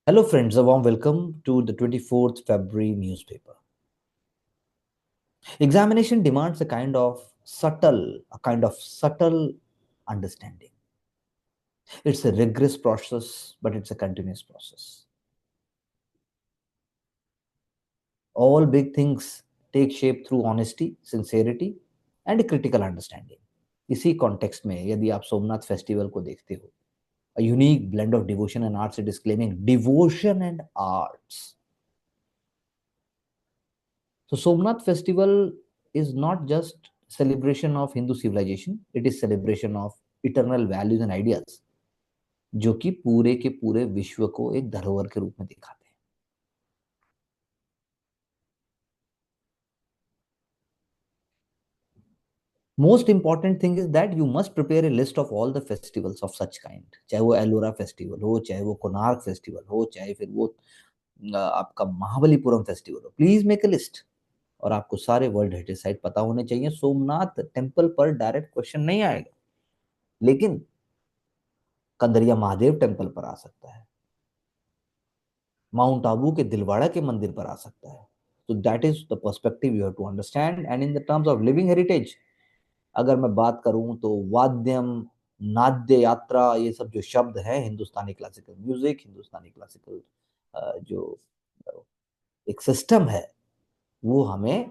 Hello, friends. A warm welcome to the 24th February newspaper. Examination demands a kind of subtle understanding. It's a rigorous process, but it's a continuous process. All big things take shape through honesty, sincerity, and a critical understanding. इसी context में यदि आप Somnath festival को देखते हो, a unique blend of devotion and arts, it is claiming devotion and arts. So Somnath festival is not just celebration of Hindu civilization, it is celebration of eternal values and ideas जो कि पूरे के पूरे विश्व को एक धरोहर के रूप में दिखाते हैं. Most important thing is that you must prepare a list of all the festivals of such kind. चाहे वो एलोरा फेस्टिवल हो, चाहे वो कोणार्क फेस्टिवल हो, चाहे फिर वो आपका महाबलीपुरम फेस्टिवल हो. Please make a list. और आपको सारे वर्ल्ड हेरिटेज साइट पता होने चाहिए. सोमनाथ टेम्पल पर डायरेक्ट क्वेश्चन नहीं आएगा, लेकिन कंदरिया महादेव टेम्पल पर आ सकता है, माउंट आबू के दिलवाड़ा के मंदिर पर आ सकता है. तो that is the perspective you have to understand. And in the terms of living heritage, अगर मैं बात करूं तो वाद्यम, नाद्य यात्रा, ये सब जो शब्द है, हिंदुस्तानी क्लासिकल म्यूजिक, हिंदुस्तानी क्लासिकल जो एक सिस्टम है, वो हमें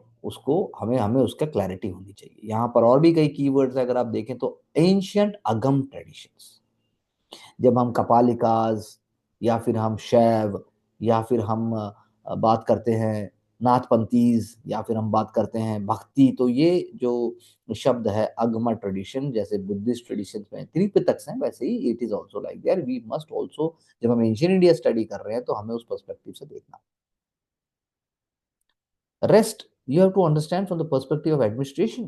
हमें उसका क्लैरिटी होनी चाहिए. यहाँ पर और भी कई कीवर्ड्स अगर आप देखें तो एंशियंट अगम ट्रेडिशंस. जब हम कपालिकाज या फिर हम शैव या फिर हम बात करते हैं नाथपंथीज या फिर हम बात करते हैं भक्ति, तो ये जो शब्द है अगमा ट्रेडिशन, जैसे बुद्धिस्ट ट्रेडिशन में त्रिपिटक हैं, वैसे ही it is also like there. We must also, जब हम एंशियंट इंडिया स्टडी कर रहे हैं तो हमें उस पर्सपेक्टिव से देखना. Rest you have to understand from the perspective of administration,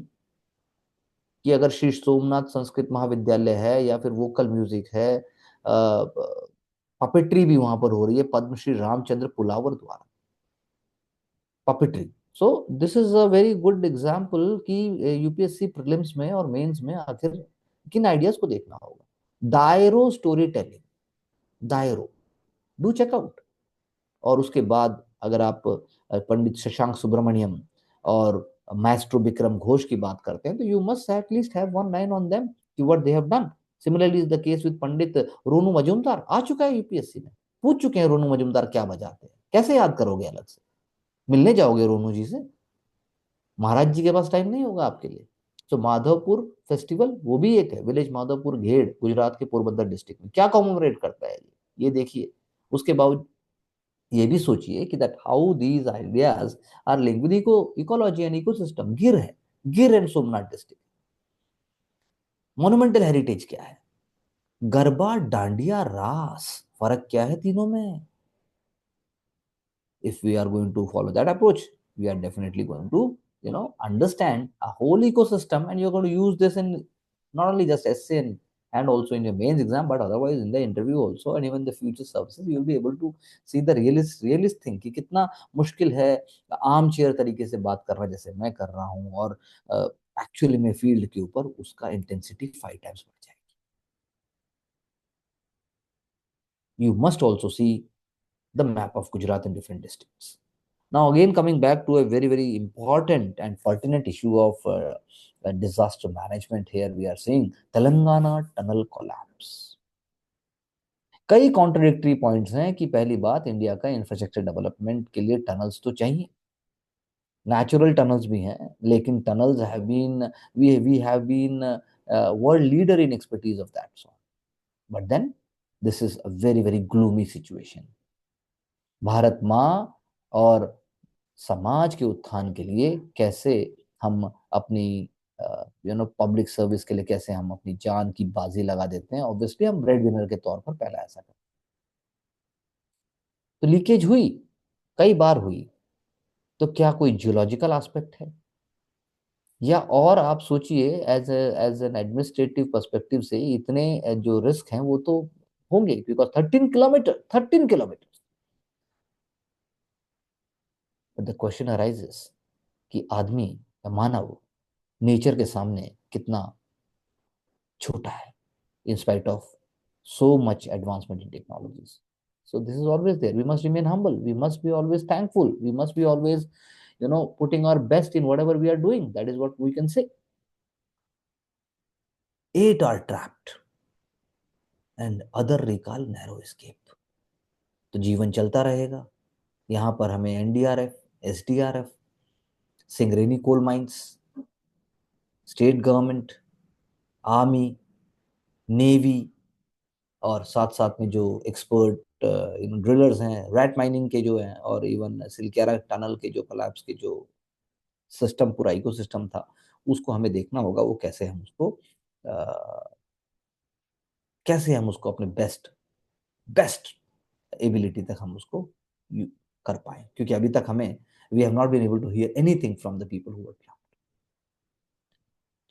कि अगर श्री सोमनाथ संस्कृत महाविद्यालय है या फिर वोकल म्यूजिक है, पपेट्री भी वहां पर हो रही है पद्मश्री रामचंद्र पुलावर द्वारा, puppetry. So this is a very good example कि यूपीएससी प्रीलिम्स में और मेंस में आखिर किन आइडियाज को देखना होगा. दायरो स्टोरी टेलिंग, दायरो, डू चेकआउट. और उसके बाद अगर आप पंडित शशांक सुब्रमण्यम और मास्टर विक्रम घोष की बात करते हैं, तो you must at least have one line on them कि what they have done. Similarly is the case with Pandit Ronu Majumdar. आ चुका है यूपीएससी में, पूछ चुके हैं रोनू मजूमदार क्या बजाते हैं. कैसे याद करोगे अलग से? मिलने जाओगे रोनू जी से? महाराज जी के पास टाइम नहीं होगा आपके लिए. तो माधवपुर फेस्टिवल वो भी एक है, विलेज माधवपुर घेड़, गुजरात के पोरबंदर डिस्ट्रिक्ट में. क्या कॉमेमोरेट करता है ये देखिए. उसके बाद ये भी सोचिए कि that how these ideas are linked with ecology and ecosystem. Gir है, Gir and Somnath district. Monumental heritage क्या है? गरबा, डांडिया, रास. फर्क क्या है तीनों में? if we are going to follow that approach, we are definitely going to understand a whole ecosystem, and you're going to use this in not only just essay and also in your mains exam, but otherwise in the interview also, and even the future services you will be able to see the realist thing कि कितना मुश्किल है arm chair तरीके से बात करना जैसे मैं कर रहा हूँ, और एक्चुअली में फील्ड के ऊपर उसका इंटेंसिटी 5 times बढ़ जाएगी. You must also see the map of Gujarat in different districts. Now, again, coming back to a very, very important and pertinent issue of disaster management, here we are seeing Telangana tunnel collapse. कई contradictory points हैं कि पहली बात, India का infrastructure development के लिए tunnels तो चाहिए, नेचुरल टनल्स भी हैं, लेकिन tunnels have been, we have been world leader in expertise of that sort. But then this is a very very gloomy situation. Bharat माँ और समाज के उत्थान के लिए कैसे हम अपनी पब्लिक सर्विस के लिए कैसे हम अपनी जान की बाजी लगा देते हैं. ऑब्वियसली हम ब्रेड विनर के तौर पर पहला ऐसा करते. तो लीकेज हुई, कई बार हुई. तो क्या कोई जियोलॉजिकल एस्पेक्ट है, या और आप सोचिए एज एन एडमिनिस्ट्रेटिव पर्सपेक्टिव से इतने जो रिस्क हैं वो तो होंगे, because 13 kilometre, 13 kilometre. The question arises कि आदमी या मानव नेचर के सामने कितना छोटा है, in spite of so much advancement in technologies. So this is always there. We must remain humble. We must be always thankful. We must be always, putting our best in whatever we are doing. That is what we can say. 8 are trapped and other recall narrow escape. तो जीवन चलता रहेगा. यहाँ पर हमें NDRF, SDRF, Singareni coal mines, state government, army, navy और साथ साथ में जो एक्सपर्ट ड्रिलर्स हैं, रैट माइनिंग के जो हैं, और इवन सिलक्यारा टनल के जो कोलैप्स के जो सिस्टम, पूरा इकोसिस्टम था, उसको हमें देखना होगा. वो कैसे हम उसको अपने बेस्ट बेस्ट एबिलिटी तक हम उसको कर पाए, क्योंकि अभी तक हमें we have not been able to hear anything from the people who were trapped.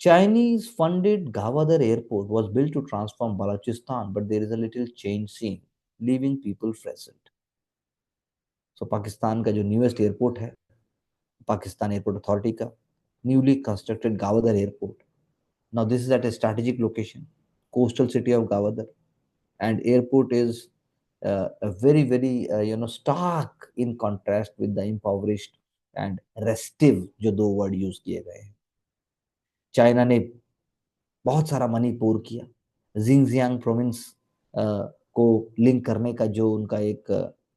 Chinese funded Ghawadar airport was built to transform Balochistan, but there is a little change seen, leaving people frazzled. So Pakistan का जो newest airport है, Pakistan airport authority का newly constructed Gwadar airport. Now this is at a strategic location, coastal city of Gavadar, and airport is a very very stark in contrast with the impoverished and restive जो दो word use किए गए हैं. China ने बहुत सारा money पोर किया. Xinjiang province को लिंक करने का जो उनका एक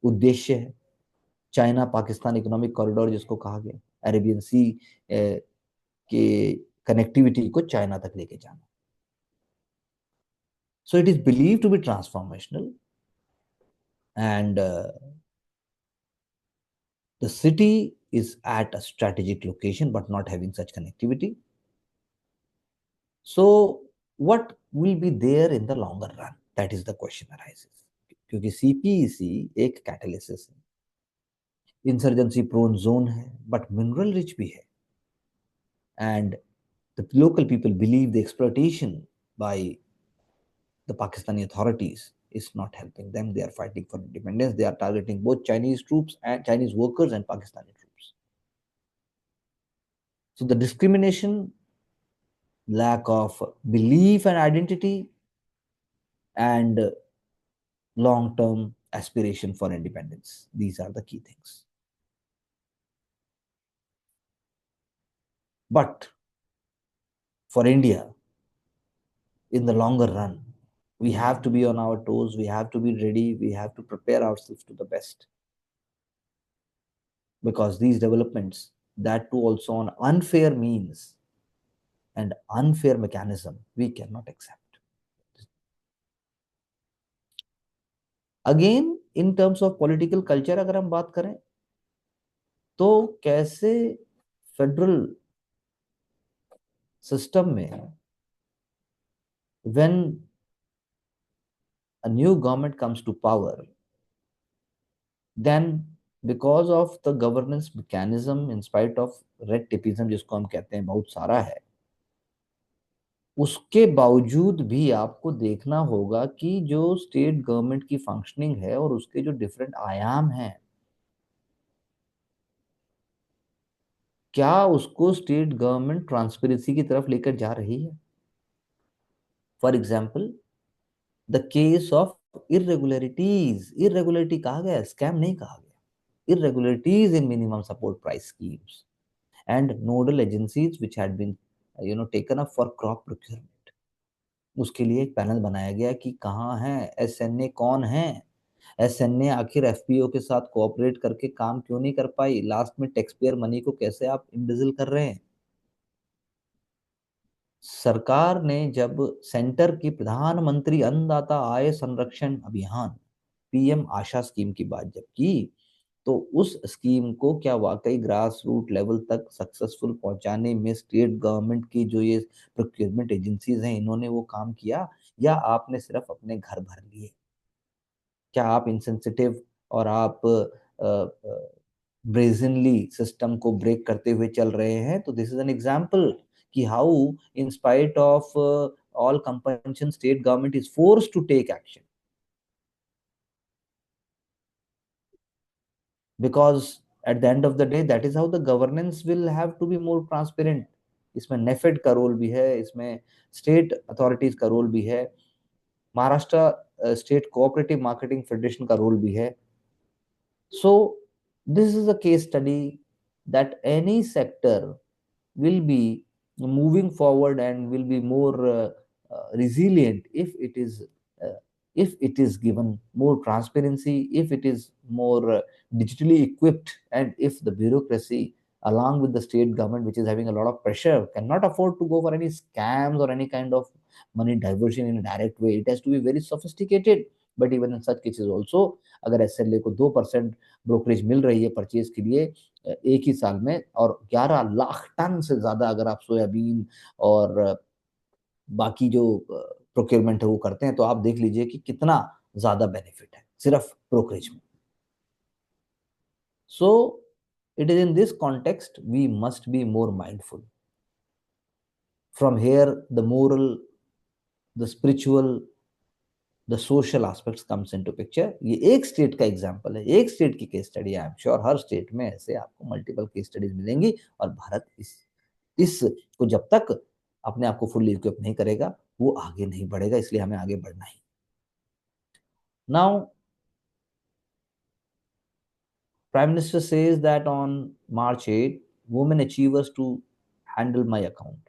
उद्देश्य है, चाइना पाकिस्तान इकोनॉमिक कॉरिडोर जिसको कहा गया, अरेबियन सी के कनेक्टिविटी को चाइना तक लेके जाना. So it is believed to be transformational, and the city is at a strategic location but not having such connectivity. So what will be there in the longer run? That is the question arises. क्योंकि CPEC एक catalysis है, insurgency prone zone है, but mineral rich भी है, and the local people believe the exploitation by the Pakistani authorities is not helping them. They are fighting for independence. They are targeting both Chinese troops and Chinese workers and Pakistani troops. So the discrimination, lack of belief and identity, and long-term aspiration for independence. These are the key things. But for India, in the longer run, we have to be on our toes. We have to be ready. We have to prepare ourselves to the best. Because these developments, that too also on unfair means and unfair mechanism, we cannot accept. Again, in terms of political culture, अगर हम बात करें तो कैसे federal system में when a new government comes to power, then because of the governance mechanism, in spite of red tapeism जिसको हम कहते हैं बहुत सारा है, उसके बावजूद भी आपको देखना होगा कि जो स्टेट गवर्नमेंट की फंक्शनिंग है और उसके जो डिफरेंट आयाम हैं, क्या उसको स्टेट गवर्नमेंट ट्रांसपेरेंसी की तरफ लेकर जा रही है. For example the case of irregularity कहा गया, स्कैम नहीं कहा गया. Irregularities in minimum support price schemes and nodal agencies which had been taken up for crop procurement. उसके लिए एक पैनल बनाया गया कि कहाँ है एसएनए, कौन है एसएनए, आखिर एफपीओ के साथ कोऑपरेट करके काम क्यों नहीं कर पाई, लास्ट में टैक्स पेयर मनी को कैसे आप इम्बिजिल कर रहे हैं. सरकार ने जब सेंटर की प्रधानमंत्री अन्नदाता आय संरक्षण अभियान पीएम आशा स्कीम की बात जब की, तो उस स्कीम को क्या वाकई ग्रास रूट लेवल तक सक्सेसफुल पहुंचाने में स्टेट गवर्नमेंट की जो ये प्रोक्योरमेंट एजेंसीज हैं, इन्होंने वो काम किया, या आपने सिर्फ अपने घर भर लिए. क्या आप इनसेंसिटिव और आप ब्रेजनली सिस्टम को ब्रेक करते हुए चल रहे हैं. तो दिस इज एन एग्जांपल कि how in spite of all compulsion state government is forced to take action, because at the end of the day that is how the governance will have to be more transparent. इसमें नेफेड का role भी है, इसमें state authorities का role भी है. Maharashtra state cooperative marketing federation का role भी है. So this is a case study that any sector will be moving forward and will be more resilient uh, if it is given more transparency, if it is more digitally equipped, and if the bureaucracy along with the state government, which is having a lot of pressure, cannot afford to go for any scams or any kind of money diversion in a direct way. It has to be very sophisticated. But even in such cases also, अगर SLA को 2% brokerage मिल रही है purchase के लिए एक ही साल में, और 11 लाख टन से ज्यादा अगर आप सोयाबीन और बाकी जो प्रोक्योरमेंट है वो करते हैं, तो आप देख लीजिए कि कितना ज्यादा बेनिफिट है सिर्फ ब्रोकरेज में. So it is in this context we must be more mindful. From here the moral, the spiritual, the social aspects comes into picture. ये एक स्टेट का एग्जांपल है, एक स्टेट की case study. I am sure हर state में ऐसे आपको मल्टीपल केस स्टडीज मिलेंगी. और भारत इस को जब तक अपने आप को फुल्ली इक्विप नहीं करेगा, वो आगे नहीं बढ़ेगा. इसलिए हमें आगे बढ़ना ही. Now prime minister says that on March 8 women achievers to handle my account.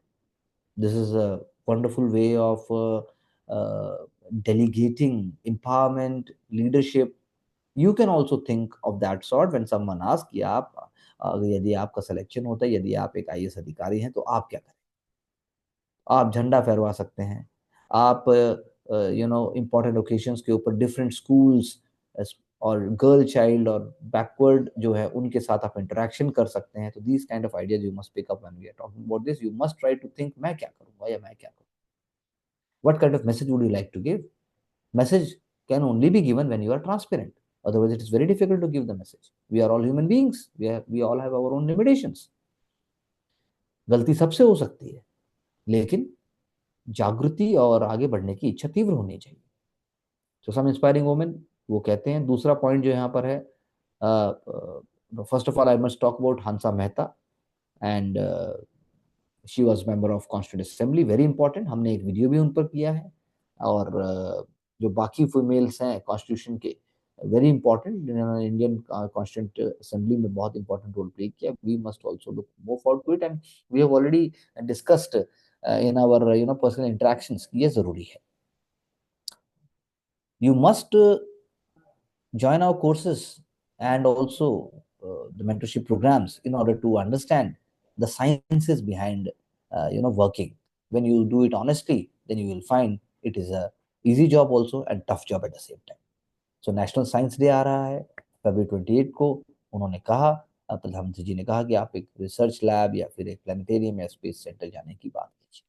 This is a wonderful way of delegating empowerment, leadership. You can also think of that sort when someone asks कि आप यदि आपका selection होता है, यदि आप एक IAS अधिकारी हैं, तो आप क्या करें. आप झंडा फहरवा सकते हैं. आप इम्पोर्टेंट ओकेजन्स के ऊपर डिफरेंट स्कूल्स और गर्ल चाइल्ड और बैकवर्ड जो है उनके साथ आप इंटरेक्शन कर सकते हैं. तो these kind of ideas you must pick up when we are talking about this. You must try to think मैं क्या करूंगा या मैं क्या करूँ. What kind of message would you like to give. Message can only be given when you are transparent. Otherwise, it is very difficult to give the message. We are all human beings. We all have our own limitations. गलती सबसे हो सकती है, लेकिन जागृति और आगे बढ़ने की इच्छा तीव्र होनी चाहिए. तो सम इंस्पायरिंग वुमेन वो कहते हैं. दूसरा पॉइंट जो यहाँ पर है, first of all I must talk about Hansa Mehta. And she was member of constituent assembly. Very important. हमने एक वीडियो भी उन पर किया है. और जो बाकी फीमेल्स हैं कॉन्स्टिट्यूशन के, very important, Indian constituent assembly में बहुत इंपॉर्टेंट रोल प्ले किया. We must also look move forward to it. And we have already discussed in our personal interactions. ये जरूरी है. You must join our courses and also the mentorship programs in order to understand the sciences behind working. When you do it honestly, then you will find it is a easy job also and tough job at the same time. So national science day आ रहा है February 28 को. उन्होंने कहा, प्रधानमंत्री जी ने कहा कि आप एक रिसर्च लैब या फिर एक प्लानिटेरियम या स्पेस सेंटर जाने की बात कीजिए.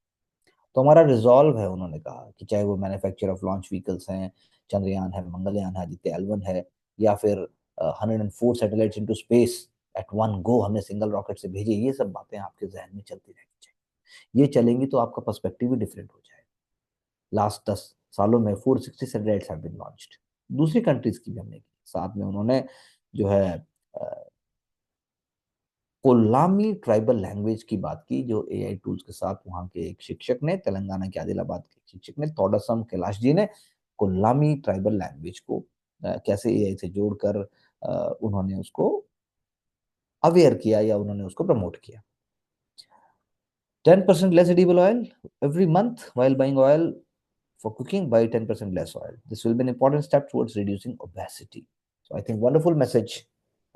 तो हमारा रिजॉल्व है, उन्होंने कहा, कि चाहे वो मैन्युफैक्चर ऑफ लॉन्च व्हीकल्स हैं, चंद्रयान है, मंगलयान है, आदित्य L1 है, या फिर 104 satellites into space at one go हमने सिंगल रॉकेट से भेजे. ये सब बातें आपके जहन में चलती रहनी चाहिए. ये चलेंगी तो आपका पर्सपेक्टिव भी डिफरेंट हो जाएगा. लास्ट 10 सालों में 460 सैटेलाइट्स हैव बीन लॉन्च्ड. दूसरी कंट्रीज की भी हमने की. साथ में उन्होंने जो है कोलामी ट्राइबल लैंग्वेज की बात की, जो एआई टूल्स के साथ वहां के एक शिक्षक ने, तेलंगाना के आदिलाबाद के शिक्षक ने, तोडासम कैलाश जी ने कोलामी ट्राइबल लैंग्वेज को कैसे एआई से जोड़कर उन्होंने उसको अवेयर किया या उन्होंने उसको प्रमोट किया. 10% less edible oil every month while buying oil for cooking. Buy 10% less oil. This will be an important step towards reducing obesity. So I think wonderful message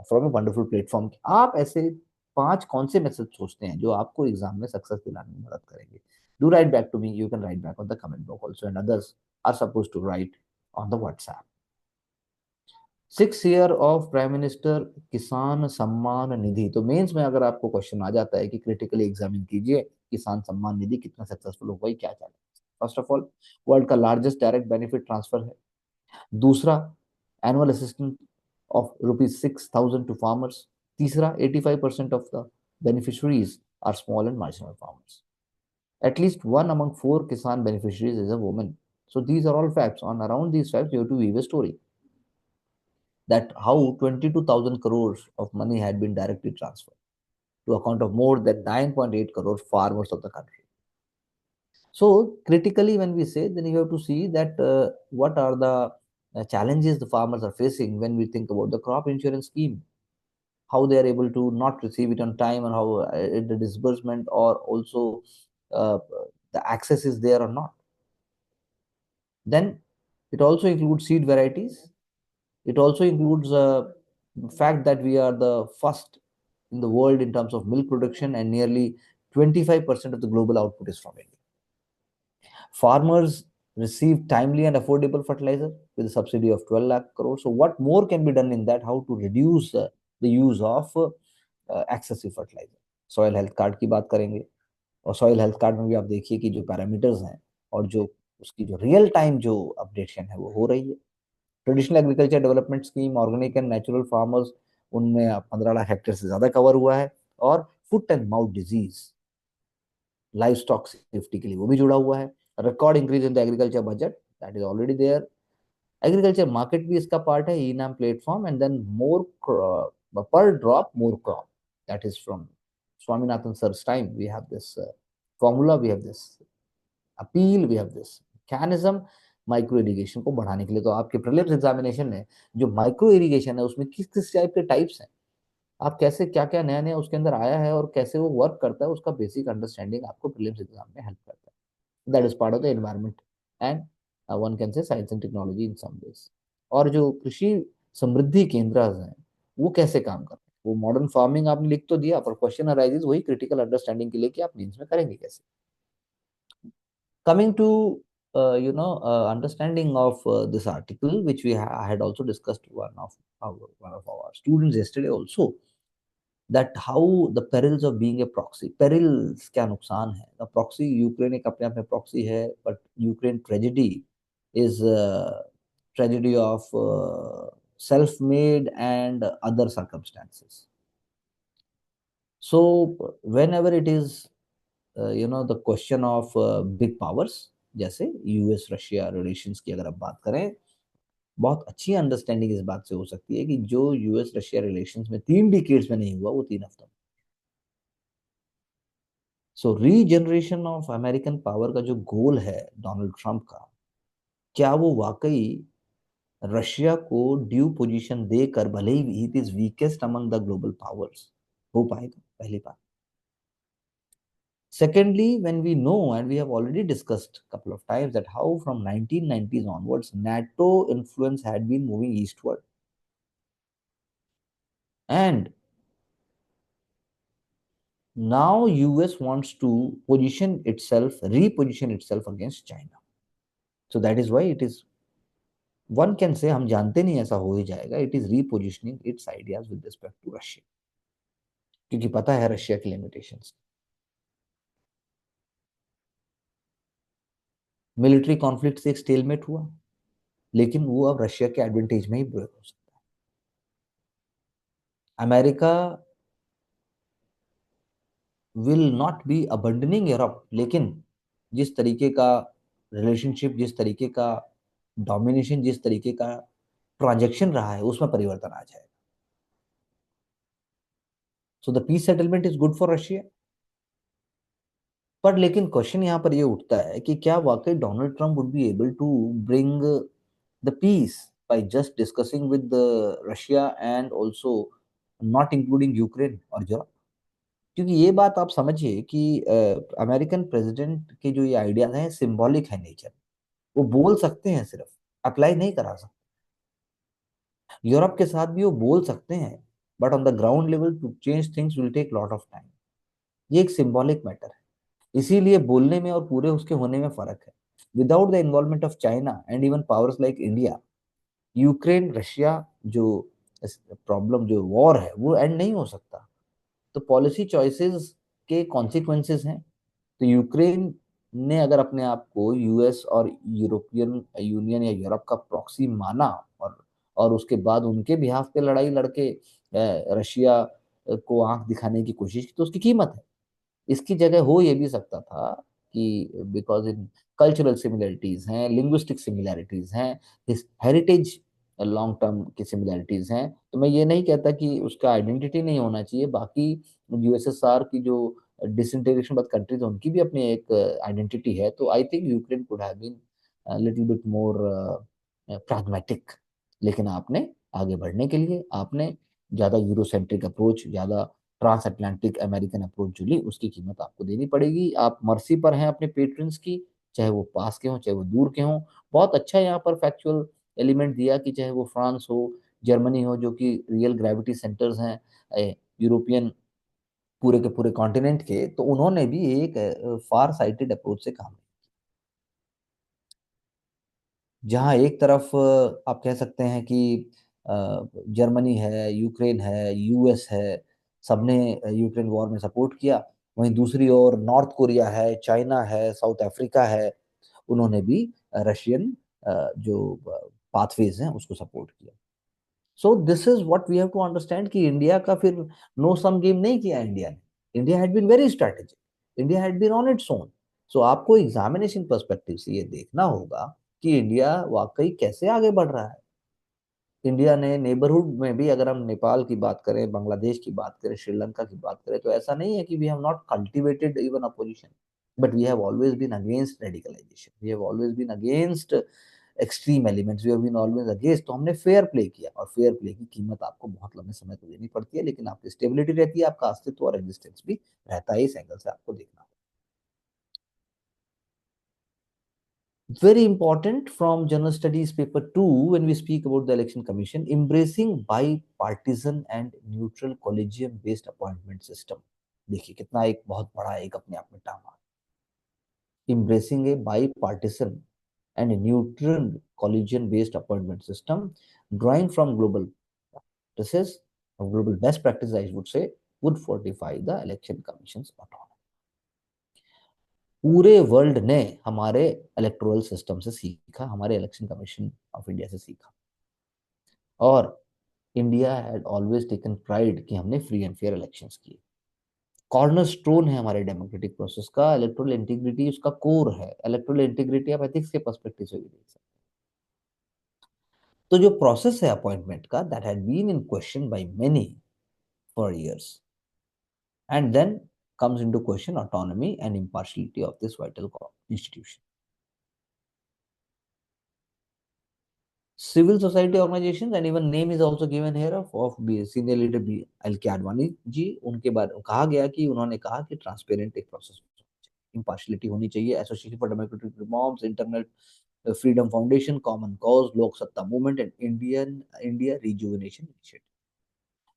from a wonderful platform. आप ऐसे 5 कौन से message सोचते हैं जो आपको exam में success दिलाने में मदद करेंगे? Do write back to me. You can write back on the comment box also, and others are supposed to write on the WhatsApp. 6 year of prime minister किसान सम्मान निधि. तो मेंस में अगर आपको क्वेश्चन आ जाता है कि क्रिटिकली एग्जामिन कीजिए किसान सम्मान निधि कितना सक्सेसफुल होगा, क्या क्या. फर्स्ट ऑफ ऑल, वर्ल्ड का लार्जेस्ट डायरेक्ट बेनिफिट ट्रांसफर है. दूसरा, annual assistance of ₹6,000 to farmers. तीसरा, 85% of the beneficiaries are small and marginal farmers. At least one among 4 Kisan beneficiaries is a woman. So these are all facts. On around these facts, you have to weave a story that how 22,000 crores of money had been directly transferred to account of more than 9.8 crore farmers of the country. So critically, when we say, then you have to see that what are the challenges the farmers are facing when we think about the crop insurance scheme, how they are able to not receive it on time, and how the disbursement or also uh, the access is there or not. Then it also includes seed varieties. It also includes the fact that we are the first in the world in terms of milk production, and nearly 25% of the global output is from India. Farmers receive timely and affordable fertilizer with a subsidy of 12 lakh crore. So, what more can be done in that? How to reduce the use of excessive fertilizer? Soil health card की बात करेंगे, और soil health card में भी आप देखिए कि जो पैरामीटर्स हैं और जो उसकी जो रियल टाइम जो अपडेशन है वो हो रही है। Traditional agriculture development scheme, organic and natural farmers, उनमें 15 लाख हेक्टेयर से ज्यादा कवर हुआ है। और foot and mouth disease, life stock safety के लिए वो भी जुड़ा हुआ है। Record increase in the agriculture budget, that is already there. Agriculture market भी इसका पार्ट है, e NAM platform, and then more per drop more crop, that is from Swaminathan sir's time. We have this formula, we have this appeal, we have this mechanism। Micro irrigation को बढ़ाने के लिए तो आपके prelims examination में जो micro irrigation है उसमें किस किस टाइप के टाइप्स हैं, आप कैसे क्या क्या नया नया उसके अंदर आया है और कैसे वो वर्क करता है, उसका बेसिक अंडरस्टैंडिंग आपको प्रीलिम्स एग्जाम में हेल्प करता है। That is part of the environment and one can say science and technology in some ways. और जो कृषि समृद्धि केंद्र हैं वो कैसे काम करते हैं, वो मॉडर्न फार्मिंग आपने लिख तो दिया, पर क्वेश्चन अराइजेज वही क्रिटिकल अंडरस्टैंडिंग के लिए कि आप मीन्स में करेंगे कैसे। Coming to understanding of this article, which I had also discussed one of our students yesterday also, that how the perils of being a proxy, perils क्या नुकसान है। The proxy, यूक्रेन एक अपने आप में proxy है, but Ukraine tragedy is tragedy of self-made and other circumstances. So whenever it is the question of big powers, जैसे US Russia relations की अगर आप बात करें, बहुत अच्छी अंडरस्टैंडिंग इस बात से हो सकती है कि जो यूएस रशिया रिलेशंस में 3 डिकेड्स में नहीं हुआ वो 3 हफ्तों में। सो रीजनरेशन ऑफ अमेरिकन पावर का जो गोल है डोनाल्ड ट्रंप का, क्या वो वाकई रशिया को ड्यू पोजीशन देकर, भले ही it is weakest among the global powers, हो पाएगा? पहली बात। Secondly, when we know, and we have already discussed a couple of times, that how from 1990s onwards, NATO influence had been moving eastward. And now US wants to reposition itself against China. So that is why it is, one can say, हम जानते नहीं ऐसा हो ही जाएगा, it is repositioning its ideas with respect to Russia. क्योंकि पता है Russia की लिमिटेशंस। मिलिट्री कॉन्फ्लिक्ट से एक स्टेलमेट हुआ, लेकिन वो अब रशिया के एडवांटेज में ही ब्रेक हो सकता है। America will not be abandoning Europe, लेकिन जिस तरीके का रिलेशनशिप, जिस तरीके का डोमिनेशन, जिस तरीके का ट्रांजेक्शन रहा है, उसमें परिवर्तन आ जाएगा। So the peace settlement is good for Russia. पर लेकिन क्वेश्चन यहाँ पर ये उठता है कि क्या वाकई Donald Trump would be able to bring the peace by just discussing with Russia and also not including Ukraine और यूरोप? क्योंकि ये बात आप समझिए कि अमेरिकन प्रेसिडेंट के जो ये आइडियाज हैं सिंबॉलिक है नेचर, वो बोल सकते हैं, सिर्फ अप्लाई नहीं करा सकते। यूरोप के साथ भी वो बोल सकते हैं, but on the ground level to change things will take lot of time. ये एक सिंबॉलिक मैटर है, इसीलिए बोलने में और पूरे उसके होने में फर्क है। Without the involvement of China and even powers like India, Ukraine Russia जो प्रॉब्लम, जो वॉर है, वो एंड नहीं हो सकता। तो पॉलिसी चॉइसेस के कॉन्सिक्वेंसेस हैं। तो यूक्रेन ने अगर अपने आप को यूएस और यूरोपियन यूनियन या यूरोप का प्रॉक्सी माना, और उसके बाद उनके बिहाफ पे लड़ाई लड़के रशिया को आंख दिखाने की कोशिश की, तो उसकी कीमत है। इसकी जगह हो ये भी सकता था कि बिकॉज इन कल्चरल सिमिलरिटीज हैं, लिंग्विस्टिक सिमिलरिटीज हैं, हेरिटेज लॉन्ग टर्म की सिमिलरिटीज हैं, तो मैं ये नहीं कहता कि उसका आइडेंटिटी नहीं होना चाहिए। बाकी यूएसएसआर की जो डिसइंटीग्रेशन बाद कंट्रीज, उनकी भी अपनी एक आइडेंटिटी है। तो I think Ukraine could have been little bit more pragmatic। लेकिन आपने आगे बढ़ने के लिए आपने ज्यादा यूरोसेंट्रिक अप्रोच, ज्यादा ट्रांस अटलांटिक अमेरिकन अप्रोच जो ली, उसकी कीमत आपको देनी पड़ेगी। आप मर्सी पर हैं अपने पेट्रन्स की, चाहे वो पास के हों चाहे वो दूर के हों। बहुत अच्छा यहाँ पर फैक्चुअल एलिमेंट दिया कि चाहे वो फ्रांस हो, जर्मनी हो, जो कि रियल ग्रेविटी सेंटर्स हैं यूरोपियन पूरे के पूरे कॉन्टिनेंट के, तो उन्होंने भी एक फार साइटेड अप्रोच से काम। जहाँ एक तरफ आप कह सकते हैं कि जर्मनी है, यूक्रेन है, यूएस है, सबने यूक्रेन वॉर में सपोर्ट किया। वहीं दूसरी ओर नॉर्थ कोरिया है, चाइना है, साउथ अफ्रीका है, उन्होंने भी रशियन जो पाथवेज हैं उसको सपोर्ट किया। So this is what we have to understand कि इंडिया का फिर नो सम गेम नहीं किया इंडिया ने। India had been very strategic, India had been on its own. So आपको एग्जामिनेशन पर्सपेक्टिव से ये देखना होगा कि इंडिया वाकई कैसे आगे बढ़ रहा है। इंडिया ने नेबरहुड में भी, अगर हम नेपाल की बात करें, बांग्लादेश की बात करें, श्रीलंका की बात करें, तो ऐसा नहीं है कि we have not cultivated even opposition, but we have always been against radicalisation, we have always been against extreme elements, we have been always against. तो हमने फेयर प्ले किया, और फेयर प्ले की कीमत आपको बहुत लंबे समय तक देनी पड़ती है, लेकिन आपकी स्टेबिलिटी रहती है, आपका अस्तित्व और एग्जिस्टेंस भी रहता है। इस एंगल से आपको देखना very important from General Studies paper 2 when we speak about the Election Commission, embracing bipartisan and neutral collegium based appointment system। देखिए कितना एक बहुत बड़ा एक अपने आप में टर्म आ, embracing a bipartisan and a neutral collegium based appointment system, drawing from global practices, global best practices I would say, would fortify the Election Commission's autonomy। पूरे वर्ल्ड ने हमारे इलेक्टोरल सिस्टम से सीखा, हमारे इलेक्शन कमीशन ऑफ इंडिया से सीखा। और India had always taken pride कि हमने फ्री एंड फेयर इलेक्शंस किए। कॉर्नर स्टोन है हमारे डेमोक्रेटिक प्रोसेस का, इलेक्टोरल इंटीग्रिटी उसका कोर है। इलेक्टोरल इंटीग्रिटी आप एथिक्स के पर्सपेक्टिव से भी देख सकते हैं। तो जो प्रोसेस है अपॉइंटमेंट का, that had been in question by many for years, and then comes into question autonomy and impartiality of this vital institution। Civil society organizations and even name is also given here of senior leader LK Advani जी। उनके बारे में कहा गया कि उन्होंने कहा कि transparent एक प्रोसेस, इम्पार्शियलिटी होनी चाहिए। Association for democratic reforms, internet freedom foundation, common cause, लोक सत्ता movement and India rejuvenation initiative,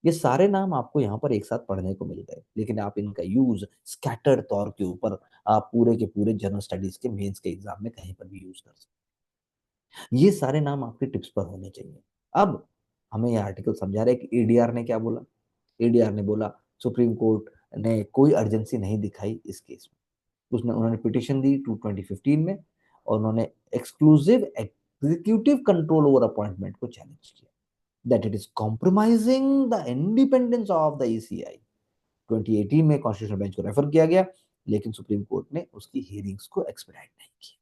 ये सारे नाम आपको यहाँ पर एक साथ पढ़ने को मिल गए, लेकिन आप इनका यूज स्कैटर्ड तौर के ऊपर आप पूरे के पूरे जनरल स्टडीज के मेंस के एग्जाम में कहीं पर भी यूज कर सकते। ये सारे नाम आपके टिप्स पर होने चाहिए। अब हमें यह आर्टिकल समझा रहा है कि एडीआर ने क्या बोला। एडीआर ने बोला सुप्रीम कोर्ट ने कोई अर्जेंसी नहीं दिखाई इस केस में। उसने उन्होंने पिटिशन दी 2015 में, और उन्होंने exclusive executive control over appointment को चैलेंज किया, that it is compromising the independence of the ECI. 2018 में कॉन्स्टिट्यूशनल बेंच को रेफर किया गया, लेकिन सुप्रीम कोर्ट ने उसकी हियरिंग्स को एक्सपेडाइट नहीं की।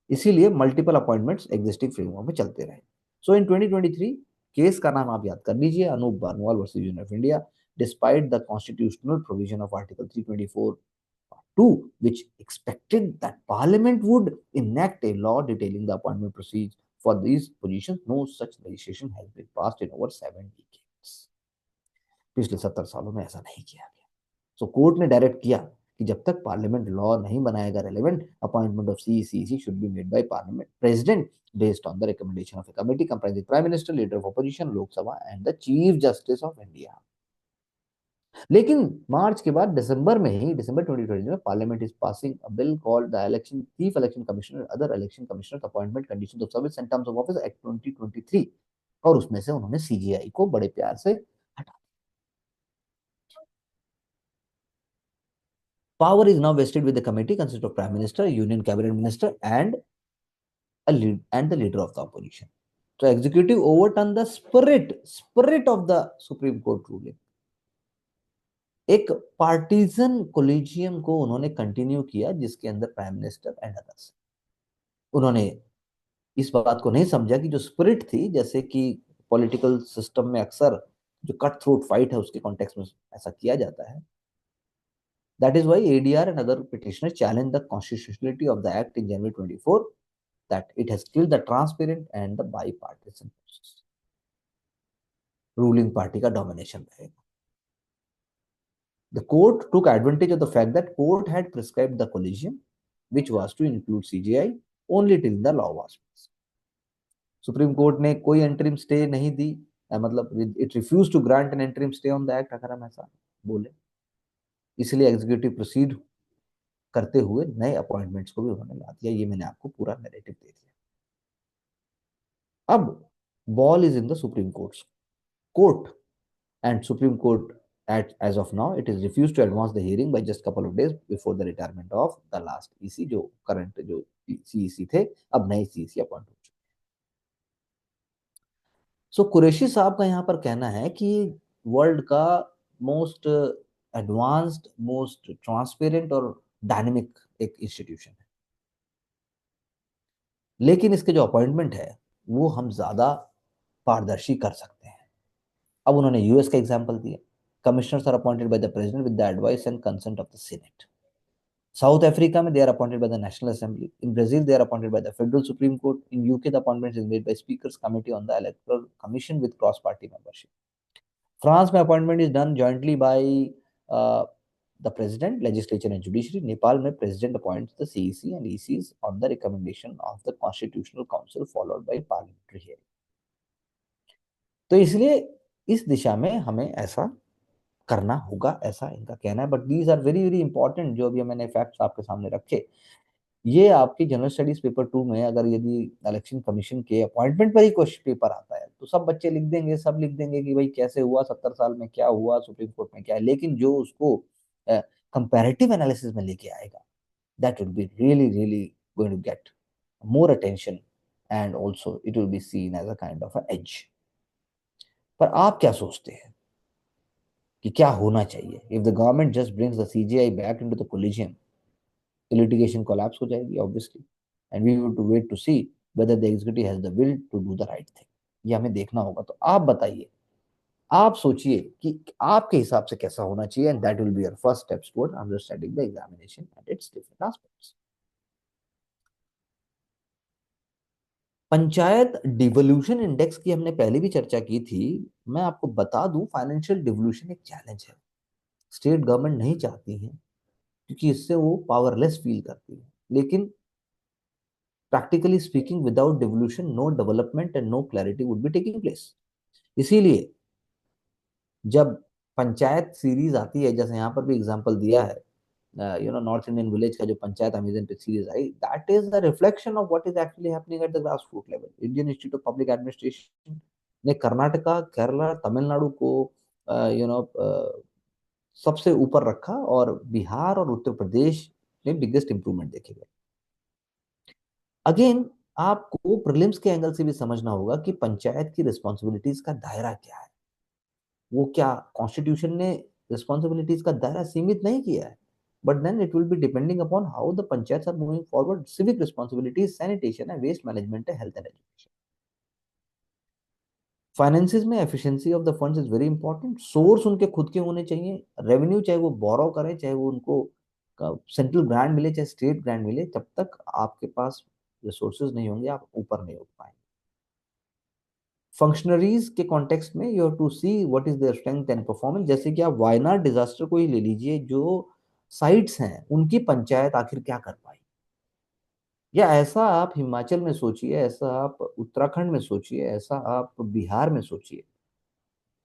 इसीलिए मल्टीपल अपॉइंटमेंट्स एग्जिस्टिंग फ्रेमवर्क में चलते रहे। सो इन 2023 केस का नाम आप याद कर लीजिए, Anoop Barnwal versus union of India. Despite the constitutional provision of article 324(2) which expected that parliament would enact a law detailing the appointment procedure for these positions, no such legislation has been passed in over 7 decades। पिछले 70 सालों में ऐसा नहीं किया गया। सो court ने direct किया कि जब तक पार्लियामेंट लॉ नहीं बनाएगा relevant, appointment of CEC should be made by parliament president based on the recommendation of A committee comprising prime minister, leader of opposition, Lok Sabha and the chief justice of India. लेकिन मार्च के बाद दिसंबर में ही, दिसंबर 2020 में, parliament is passing a bill called the election chief election commissioner other election commissioner appointment conditions of service and terms of office act 2023, और उसमें से उन्होंने CGI को बड़े प्यार से हटा। Power is now vested with the committee consist of prime minister, union cabinet minister, and the leader of the opposition। So executive overturn the spirit of the Supreme Court ruling। एक partisan collegium को उन्होंने continue किया, जिसके अंदर prime minister and others. उन्होंने इस बात को नहीं समझा कि जो स्पिरिट थी, जैसे कि पॉलिटिकल सिस्टम में अक्सर जो कट थ्रोट फाइट है उसके कॉन्टेक्स्ट में ऐसा किया जाता है, That is why ADR and other petitioners challenged the constitutionality of the act in January 24, that it has killed the transparent and the bipartisan process. Ruling party का domination रहेगा. The court took advantage of the fact that court had prescribed the collegium, which was to include CJI only till the law was passed. Supreme Court ने कोई interim stay नहीं दी, मतलब it refuse to grant an interim stay on the act, अगर हम ऐसा बोले. इसलिए एग्जीक्यूटिव प्रोसीड करते हुए नए अपॉइंटमेंट्स को भी उन्होंने ला दिया. ये मैंने आपको पूरा नैरेटिव दे दिया. अब ball is in the supreme court and Supreme Court as of now it is refused to advance the hearing by just couple of days before the retirement of the last EC, जो current जो CEC थे अब नए CEC appoint हो चुके. सो कुरैशी साहब का यहाँ पर कहना है कि वर्ल्ड का मोस्ट एडवांस्ड, मोस्ट ट्रांसपेरेंट और डायनेमिक एक इंस्टीट्यूशन है, लेकिन इसके जो अपॉइंटमेंट है वो हम ज्यादा पारदर्शी कर सकते हैं. अब उन्होंने यूएस का एग्जांपल दिया. Commissioners are appointed by the president with the advice and consent of the senate. South Africa में they are appointed by the national assembly. In Brazil they are appointed by the federal supreme court. In UK the appointment is made by speakers committee on the electoral commission with cross party membership. France में appointment is done jointly by the president, legislature and judiciary. Nepal में president appoints the CEC and ECs on the recommendation of the constitutional council followed by parliamentary hearing. तो इसलिए इस दिशा में हमें ऐसा करना होगा, ऐसा इनका कहना है. But these are very very important, जो अभी मैंने फैक्ट्स आपके सामने रखे. ये आपकी जनरल स्टडीज पेपर 2 में अगर यदि इलेक्शन कमीशन के अपॉइंटमेंट पर ही क्वेश्चन पेपर आता है तो सब बच्चे लिख देंगे, सब लिख देंगे कि भाई कैसे हुआ, 70 साल में क्या हुआ, सुप्रीम कोर्ट में क्या है. लेकिन जो उसको कंपैरेटिव एनालिसिस में लेके आएगा, that will be really really going to get more attention and also it will be seen as a kind of edge. पर आप क्या सोचते हैं कि क्या होना चाहिए? If the government just brings the CJI back into the collegium, litigation collapse हो जाएगी obviously, and we have to wait to see whether the executive has the will to do the right thing. ये हमें देखना होगा. तो आप बताइए, आप सोचिए कि आपके हिसाब से कैसा होना चाहिए, and that will be your first steps toward understanding the examination and it's different aspects. Panchayat devolution index की हमने पहले भी चर्चा की थी. मैं आपको बता दूं, फाइनेंशियल डिवोल्यूशन एक चैलेंज है. स्टेट गवर्नमेंट नहीं चाहती है क्योंकि इससे वो पावरलेस फील करती है. लेकिन practically speaking without devolution no development and no clarity would be taking place. इसीलिए जब पंचायत सीरीज आती है, जैसे यहाँ पर भी एग्जांपल दिया है, नॉर्थ इंडियन विलेज का जो पंचायत अमेजन पे सीरीज आई, that is the reflection of what is actually happening at the grass root level. Indian Institute of Public Administration ने कर्नाटका, केरला, तमिलनाडु को सबसे ऊपर रखा, और बिहार और उत्तर प्रदेश में बिगेस्ट इंप्रूवमेंट देखे गए. अगेन आपको प्रीलिम्स के एंगल से भी समझना होगा कि पंचायत की रिस्पॉन्सिबिलिटीज का दायरा क्या है. वो क्या कॉन्स्टिट्यूशन ने रिस्पॉन्सिबिलिटीज का दायरा सीमित नहीं किया है, but then it will be depending upon how the panchayats are moving forward. Civic responsibilities, sanitation and waste management, health and education. Finances में efficiency of the funds is very important. Source उनके खुद के होने चाहिए. Revenue चाहे वो बोरो करें, चाहे वो उनको सेंट्रल ग्रांट मिले, चाहे स्टेट ग्रांट मिले, जब तक आपके पास रिसोर्सेज नहीं होंगे आप ऊपर नहीं उठ पाएंगे. फंक्शनरीज के कॉन्टेक्स्ट में you have to see what is their strength and performance. जैसे कि आप वायनाड डिजास्टर को ही ले लीजिए, जो साइट्स हैं उनकी पंचायत आखिर क्या कर पाई, या ऐसा आप हिमाचल में सोचिए, ऐसा आप उत्तराखंड में सोचिए, ऐसा आप बिहार में सोचिए.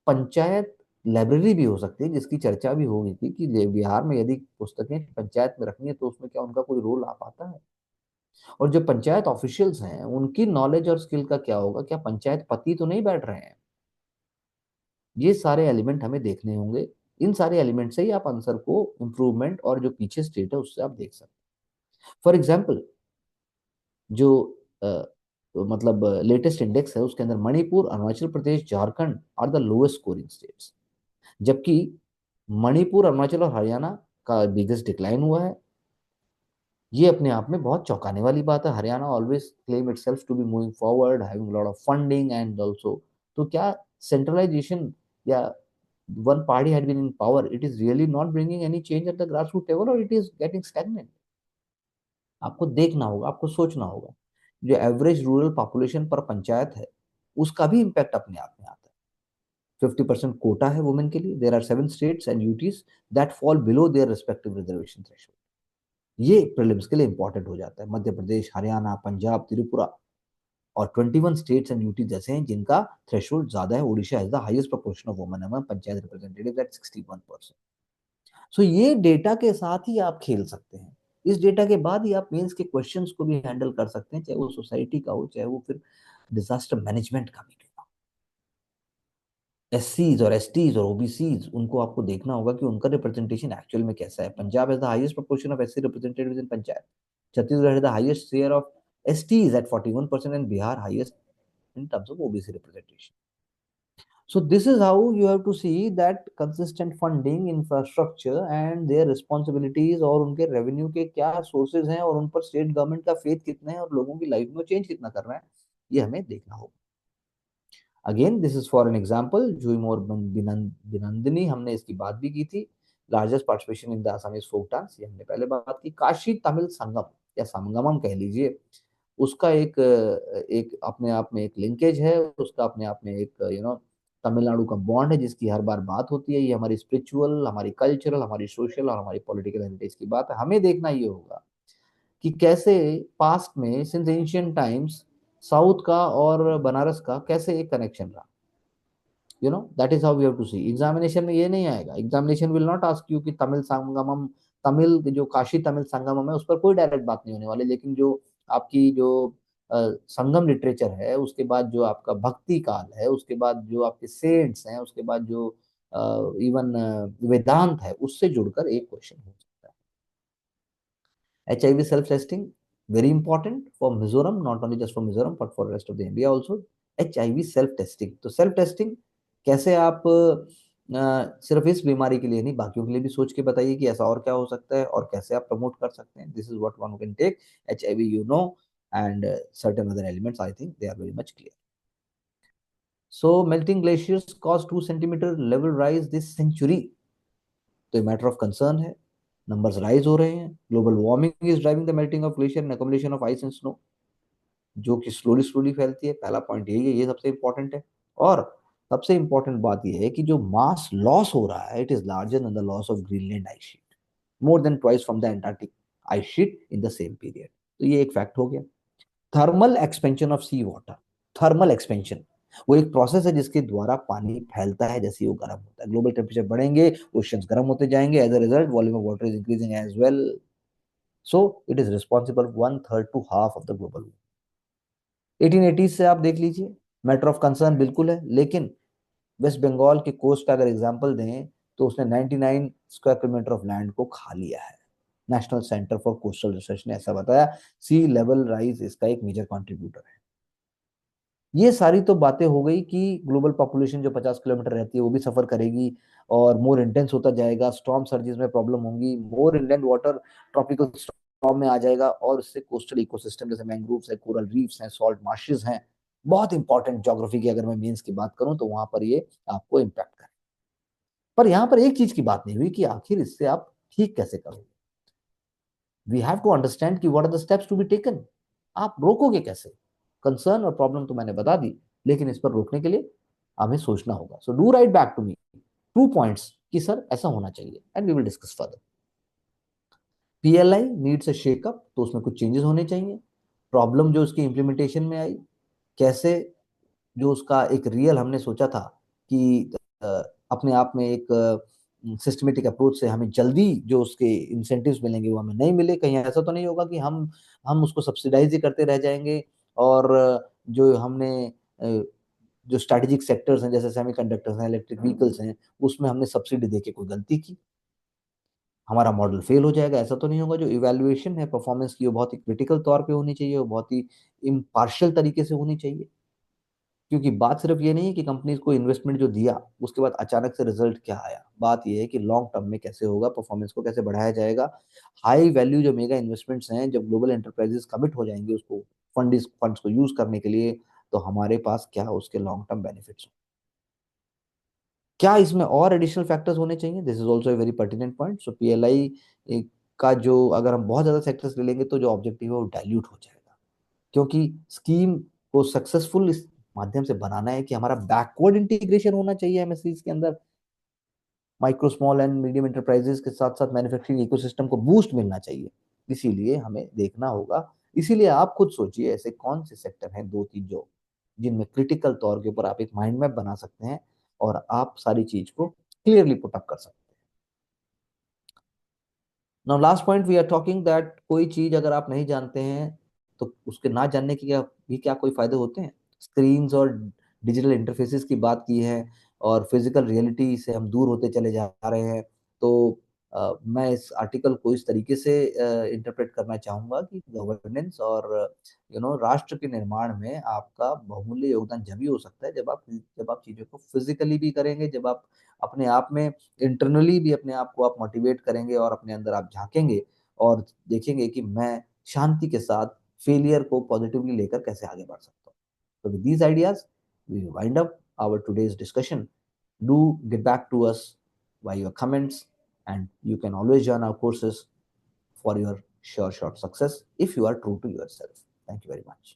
पंचायत लाइब्रेरी भी हो सकती है, जिसकी चर्चा भी हो गई थी कि बिहार में यदि पुस्तकें पंचायत में रखनी है तो उसमें क्या उनका कोई रोल आ पाता है. और जो पंचायत ऑफिशियल्स हैं उनकी नॉलेज और स्किल का क्या होगा, क्या पंचायत पति तो नहीं बैठ रहे हैं. ये सारे एलिमेंट हमें देखने होंगे. इन सारे एलिमेंट से ही आप आंसर को इम्प्रूवमेंट और जो पीछे स्टेट है उससे आप देख सकते हैं. फॉर एग्जाम्पल, जो मतलब लेटेस्ट इंडेक्स है उसके अंदर Manipur, Arunachal Pradesh, Jharkhand are the lowest scoring states, जबकि मणिपुर, अरुणाचल और हरियाणा का बिगेस्ट डिक्लाइन हुआ है. ये अपने आप में बहुत चौंकाने वाली बात है. Haryana always claim itself to be moving forward, having lot of funding and also. तो क्या सेंट्रलाइजेशन या one party had been in power, it is really not bringing any change at the grassroots level, or it is getting stagnant. आपको देखना होगा, आपको सोचना होगा, जो एवरेज रूरल पॉपुलेशन पर पंचायत है, उसका भी इम्पैक्ट अपने आप में आता है। 50% कोटा है वुमेन के लिए, there are 7 states and UTs that fall below their respective reservation threshold. ये प्रीलिम्स के लिए इंपॉर्टेंट हो जाता है। मध्य प्रदेश, हरियाणा, पंजाब, त्रिपुरा और 21 स्टेट्स एंड यूटी जैसे हैं जिनका थ्रेशोल्ड ज्यादा है। Odisha has the highest proportion of women among panchayat representative at 61%। So ये डेटा के साथ ही आप खेल सकते हैं। इस डेटा के बाद ही आप मेंस के क्वेश्चंस को भी हैंडल कर सकते हैं, चाहे वो सोसाइटी का हो, चाहे वो फिर डिजास्टर मैनेजमेंट का भी क्यों ना। एससीज और एसटीज और ओबीसीज, उनको आपको देखना होगा कि उनका रिप्रेजेंटेशन एक्चुअल में कैसा है। Punjab has the highest proportion of SC representatives in panchayat. Chhattisgarh has the highest share of STs at 41% and Bihar highest in terms of OBC representation. So this is how you have to see that consistent funding, infrastructure and their responsibilities और उनके revenue के क्या sources हैं और उन पर state government का faith कितना है और लोगों की life में change कितना कर रहा है, ये हमें देखना होगा। Again this is for an example, Juimor Binandini, हमने इसकी बात भी की थी। Largest participation in the Assamese folk dance, ये हमने पहले बात की। काशी तमिल संगम या संगमम कह लीजिए, उसका एक एक अपने आप में एक लिंकेज है, उसका अपने आप में एक तमिलनाडु का बॉन्ड है जिसकी हर बार बात होती है। ये हमारी स्पिरिचुअल, हमारी कल्चरल, हमारी सोशल और हमारी पॉलिटिकल हेरिटेज की बात है। हमें देखना ये होगा कि कैसे पास्ट में सिंस एंशियंट टाइम्स साउथ का और बनारस का कैसे एक कनेक्शन रहा। That is how we have to see. Examination में ये नहीं आएगा, examination will not ask you कि तमिल संगमम, तमिल जो काशी तमिल संगमम है उस पर कोई डायरेक्ट बात नहीं होने वाली, लेकिन जो आपकी जो संगम लिटरेचर है, उसके बाद जो आपका भक्ति काल है, उसके बाद जो आपके सेंट्स हैं, उसके बाद जो इवन वेदांत है, उससे जुड़कर एक क्वेश्चन हो सकता है। HIV self testing, very important for Mizoram, not only just for Mizoram but for rest of the India also। HIV self testing, तो self testing कैसे आप सिर्फ इस बीमारी के लिए नहीं, बाकियों के लिए भी सोच के बताइए कि ऐसा और क्या हो सकता है और कैसे आप प्रमोट कर सकते हैं। This is what one can take. HIV you know, and certain other elements I think they are very much clear। So melting glaciers cause 2 centimeter level rise this century, तो मैटर ऑफ कंसर्न है। Numbers rise हो रहे हैं। Global warming is driving the melting of glacier and accommodation of ice and snow, जो कि slowly slowly फैलती है। पहला पॉइंट यही है, ये सबसे इंपॉर्टेंट है। और सबसे इंपॉर्टेंट बात यह है कि जो मास लॉस हो रहा है, it is larger than the loss of Greenland ice sheet, more than twice from the Antarctic ice sheet in the same period. तो ये एक फैक्ट हो गया। Thermal expansion of sea water, thermal expansion वो एक प्रोसेस है जिसके द्वारा पानी फैलता है जैसे ही वो गर्म होता है। ग्लोबल टेम्परेचर बढ़ेंगे, ओशंस गर्म होते जाएंगे, as a result volume of water is increasing as well. So it is responsible 1/3 to half of the global. 1880 से आप देख लीजिए, मैटर ऑफ कंसर्न बिल्कुल है, लेकिन वेस्ट बंगाल के कोस्ट का अगर एग्जांपल दें तो उसने 99 स्क्वायर किलोमीटर ऑफ लैंड को खा लिया है। National centre for coastal research ने ऐसा बताया। सी लेवल राइज इसका एक मेजर कंट्रीब्यूटर है। ये सारी तो बातें हो गई कि ग्लोबल पॉपुलेशन जो 50 किलोमीटर रहती है वो भी सफर करेगी और मोर इंटेंस होता जाएगा, स्टॉर्म सर्जिस में प्रॉब्लम होंगी, मोर इनलैंड वाटर ट्रॉपिकल स्टॉर्म में आ जाएगा और इससे कोस्टल इकोसिस्टम जैसे मैंग्रोव्स है, कोरल रीफ्स हैं, सॉल्ट मार्शेस हैं, बहुत इंपॉर्टेंट ज्योग्राफी की अगर मैं मीन्स की बात करूं तो वहां पर ये आपको इम्पैक्ट करे। पर यहां पर एक चीज की बात नहीं हुई कि आखिर इससे आप ठीक कैसे करोगे। वी हैव टू अंडरस्टैंड कि what are the steps to be taken. आप रोकोगे कैसे। कंसर्न और प्रॉब्लम तो मैंने बता दी, लेकिन इस पर रोकने के लिए हमें सोचना होगा। So do write back to me 2 points कि सर ऐसा होना चाहिए and we will discuss further. PLI needs a shakeup, तो उसमें कुछ चेंजेस होने चाहिए। प्रॉब्लम जो उसकी इंप्लीमेंटेशन में आई, कैसे जो उसका एक रियल हमने सोचा था कि अपने आप में एक सिस्टमेटिक अप्रोच से हमें जल्दी जो उसके इंसेंटिव्स मिलेंगे वो हमें नहीं मिले। कहीं ऐसा तो नहीं होगा कि हम उसको सब्सिडाइज ही करते रह जाएंगे और जो हमने जो स्ट्रेटेजिक सेक्टर्स हैं जैसे सेमीकंडक्टर्स हैं, इलेक्ट्रिक व्हीकल्स हैं, उसमें हमने सब्सिडी देके कोई गलती की, हमारा मॉडल फेल हो जाएगा। ऐसा तो नहीं होगा। जो इवैल्यूएशन है परफॉर्मेंस की वो बहुत ही क्रिटिकल तौर पे होनी चाहिए, वो बहुत ही इम्पार्शियल तरीके से होनी चाहिए। क्योंकि बात सिर्फ ये नहीं है कि कंपनीज को इन्वेस्टमेंट जो दिया उसके बाद अचानक से रिजल्ट क्या आया। बात ये है कि लॉन्ग टर्म में कैसे होगा, परफॉर्मेंस को कैसे बढ़ाया जाएगा। हाई वैल्यू जो मेगा इन्वेस्टमेंट्स हैं, जब ग्लोबल एंटरप्राइजेस कमिट हो जाएंगे उसको फंड्स को यूज करने के लिए, तो हमारे पास क्या उसके लॉन्ग टर्म बेनिफिट्स। क्या इसमें और एडिशनल फैक्टर्स होने चाहिए? This is also a very pertinent point. So PLI का जो, अगर हम बहुत ज्यादा सेक्टर्स ले लेंगे तो जो ऑब्जेक्टिव है वो डाइल्यूट हो जाएगा, क्योंकि स्कीम को सक्सेसफुल इस माध्यम से बनाना है कि हमारा बैकवर्ड इंटीग्रेशन होना चाहिए एमएससीज के अंदर, micro small and medium enterprises के साथ साथ मैन्युफैक्चरिंग इकोसिस्टम को बूस्ट मिलना चाहिए। इसीलिए हमें देखना होगा। इसीलिए आप खुद सोचिए ऐसे कौन से सेक्टर हैं दो तीन जो, जिनमें क्रिटिकल तौर के ऊपर आप एक माइंड मैप बना सकते हैं और आप सारी चीज को क्लियरली पुट अप कर सकते हैं। Now last point we are talking that, कोई चीज अगर आप नहीं जानते हैं तो उसके ना जानने की क्या कोई फायदे होते हैं? स्क्रीन्स और डिजिटल इंटरफेसेस की बात की है, और फिजिकल रियलिटी से हम दूर होते चले जा रहे हैं। तो मैं इस आर्टिकल को इस तरीके से इंटरप्रेट करना चाहूंगा कि गवर्नेंस और राष्ट्र के निर्माण में आपका बहुमूल्य योगदान जब ही हो सकता है जब आप चीजों को फिजिकली भी करेंगे, जब आप अपने आप में इंटरनली भी अपने आप को आप मोटिवेट करेंगे और अपने अंदर आप झांकेंगे और देखेंगे कि मैं शांति के साथ फेलियर को पॉजिटिवली लेकर कैसे आगे बढ़ सकता हूँ। तो with these ideas we wind up our today's discussion. Do get back to us by your comments, and you can always join our courses for your sure shot success if you are true to yourself. Thank you very much.